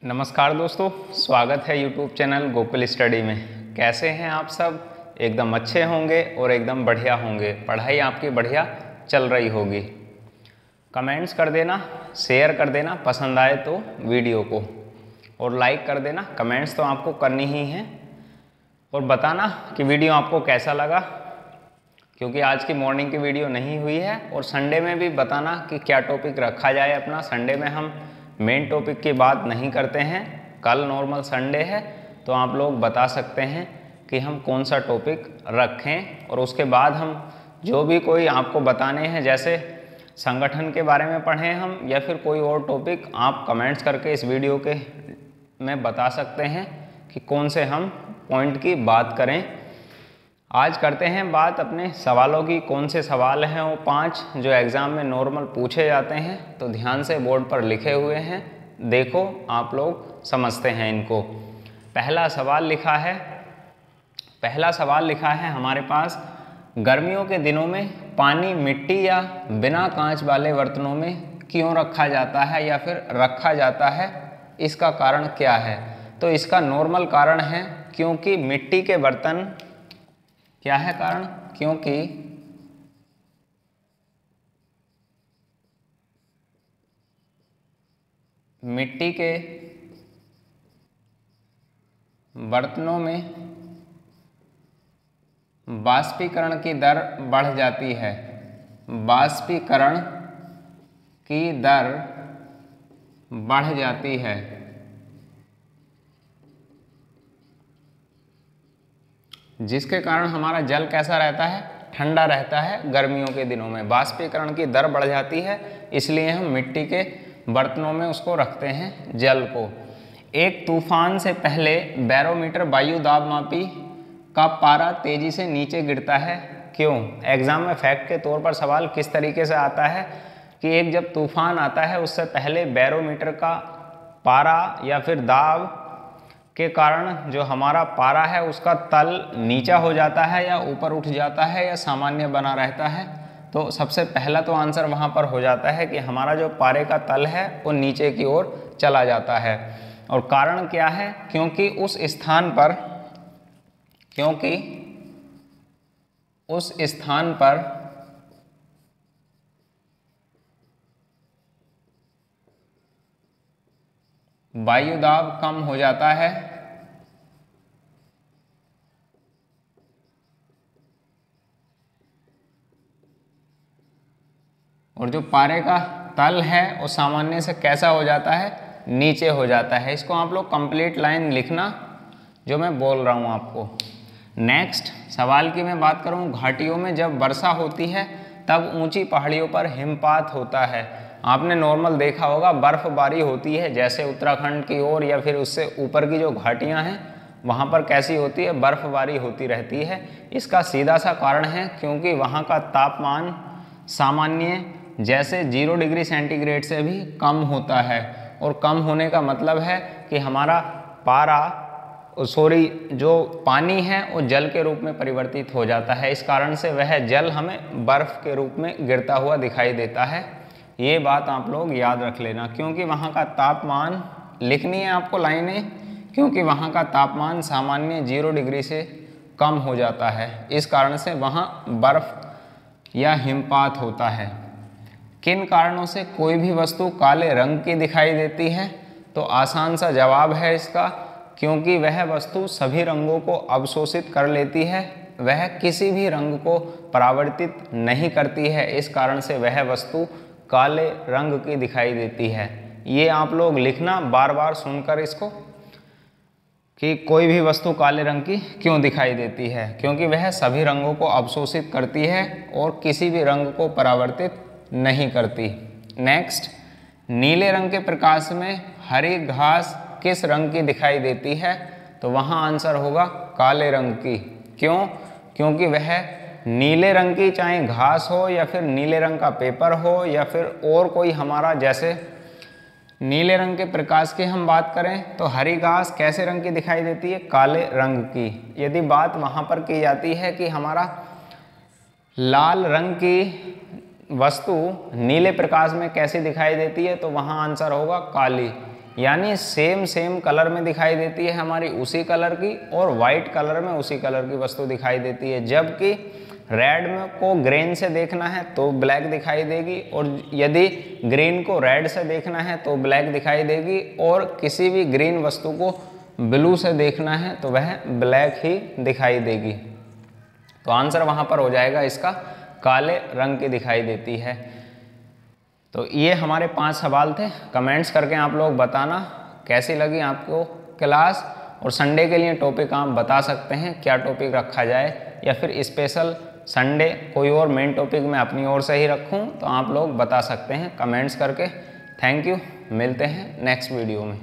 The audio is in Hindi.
नमस्कार दोस्तों, स्वागत है YouTube चैनल गोकुल स्टडी में। कैसे हैं आप सब? एकदम अच्छे होंगे और एकदम बढ़िया होंगे। पढ़ाई आपकी बढ़िया चल रही होगी। कमेंट्स कर देना, शेयर कर देना पसंद आए तो वीडियो को, और लाइक कर देना। कमेंट्स तो आपको करनी ही हैं, और बताना कि वीडियो आपको कैसा लगा, क्योंकि आज की मॉर्निंग की वीडियो नहीं हुई है। और संडे में भी बताना कि क्या टॉपिक रखा जाए अपना। संडे में हम मेन टॉपिक की बात नहीं करते हैं, कल नॉर्मल संडे है, तो आप लोग बता सकते हैं कि हम कौन सा टॉपिक रखें। और उसके बाद हम जो भी कोई आपको बताने हैं, जैसे संगठन के बारे में पढ़ें हम, या फिर कोई और टॉपिक, आप कमेंट्स करके इस वीडियो के में बता सकते हैं कि कौन से हम पॉइंट की बात करें। आज करते हैं बात अपने सवालों की। कौन से सवाल हैं? वो 5 जो एग्ज़ाम में नॉर्मल पूछे जाते हैं। तो ध्यान से बोर्ड पर लिखे हुए हैं, देखो, आप लोग समझते हैं इनको। पहला सवाल लिखा है हमारे पास, गर्मियों के दिनों में पानी मिट्टी या बिना कांच वाले बर्तनों में क्यों रखा जाता है या फिर रखा जाता है? इसका कारण क्या है? तो इसका नॉर्मल कारण है क्योंकि मिट्टी के बर्तन, क्या है कारण? क्योंकि मिट्टी के बर्तनों में वाष्पीकरण की दर बढ़ जाती है। वाष्पीकरण की दर बढ़ जाती है, जिसके कारण हमारा जल कैसा रहता है? ठंडा रहता है। गर्मियों के दिनों में वाष्पीकरण की दर बढ़ जाती है, इसलिए हम मिट्टी के बर्तनों में उसको रखते हैं, जल को। एक तूफान से पहले बैरोमीटर वायु दाब मापी का पारा तेजी से नीचे गिरता है, क्यों? एग्जाम में फैक्ट के तौर पर सवाल किस तरीके से आता है कि एक जब तूफान आता है उससे पहले बैरोमीटर का पारा या फिर दाब के कारण जो हमारा पारा है उसका तल नीचा हो जाता है या ऊपर उठ जाता है या सामान्य बना रहता है। तो सबसे पहला तो आंसर वहाँ पर हो जाता है कि हमारा जो पारे का तल है वो नीचे की ओर चला जाता है। और कारण क्या है? क्योंकि उस स्थान पर वायु दाब कम हो जाता है और जो पारे का तल है वो सामान्य से कैसा हो जाता है? नीचे हो जाता है। इसको आप लोग कंप्लीट लाइन लिखना जो मैं बोल रहा हूँ आपको। नेक्स्ट सवाल की मैं बात करूँ, घाटियों में जब वर्षा होती है तब ऊंची पहाड़ियों पर हिमपात होता है। आपने नॉर्मल देखा होगा, बर्फबारी होती है, जैसे उत्तराखंड की ओर या फिर उससे ऊपर की जो घाटियाँ हैं वहाँ पर कैसी होती है? बर्फबारी होती रहती है। इसका सीधा सा कारण है क्योंकि वहाँ का तापमान सामान्य जैसे 0 डिग्री सेंटीग्रेड से भी कम होता है। और कम होने का मतलब है कि हमारा जो पानी है वो जल के रूप में परिवर्तित हो जाता है। इस कारण से वह जल हमें बर्फ के रूप में गिरता हुआ दिखाई देता है। ये बात आप लोग याद रख लेना, क्योंकि वहाँ का तापमान, लिखनी है आपको लाइनें, क्योंकि वहाँ का तापमान सामान्य 0 डिग्री से कम हो जाता है। इस कारण से वहाँ बर्फ या हिमपात होता है। किन कारणों से कोई भी वस्तु काले रंग की दिखाई देती है? तो आसान सा जवाब है इसका, क्योंकि वह वस्तु सभी रंगों को अवशोषित कर लेती है, वह किसी भी रंग को परावर्तित नहीं करती है। इस कारण से वह वस्तु काले रंग की दिखाई देती है। ये आप लोग लिखना बार बार सुनकर इसको, कि कोई भी वस्तु काले रंग की क्यों दिखाई देती है? क्योंकि वह सभी रंगों को अवशोषित करती है और किसी भी रंग को परावर्तित नहीं करती। नेक्स्ट, नीले रंग के प्रकाश में हरी घास किस रंग की दिखाई देती है? तो वहाँ आंसर होगा काले रंग की। क्यों? क्योंकि वह नीले रंग की, चाहे घास हो या फिर नीले रंग का पेपर हो या फिर और कोई हमारा, जैसे नीले रंग के प्रकाश की हम बात करें तो हरी घास कैसे रंग की दिखाई देती है? काले रंग की। यदि बात वहाँ पर की जाती है कि हमारा लाल रंग की वस्तु नीले प्रकाश में कैसी दिखाई देती है, तो वहाँ आंसर होगा काली। यानी सेम कलर में दिखाई देती है हमारी उसी कलर की, और वाइट कलर में उसी कलर की वस्तु दिखाई देती है। जबकि रेड में को ग्रीन से देखना है तो ब्लैक दिखाई देगी, और यदि ग्रीन को रेड से देखना है तो ब्लैक दिखाई देगी, और किसी भी ग्रीन वस्तु को ब्लू से देखना है तो वह ब्लैक ही दिखाई देगी। तो आंसर वहाँ पर हो जाएगा इसका काले रंग की दिखाई देती है। तो ये हमारे 5 सवाल थे। कमेंट्स करके आप लोग बताना कैसी लगी आपको क्लास, और संडे के लिए टॉपिक आप बता सकते हैं क्या टॉपिक रखा जाए, या फिर स्पेशल संडे कोई और मेन टॉपिक मैं अपनी ओर से ही रखूं, तो आप लोग बता सकते हैं कमेंट्स करके। थैंक यू, मिलते हैं नेक्स्ट वीडियो में।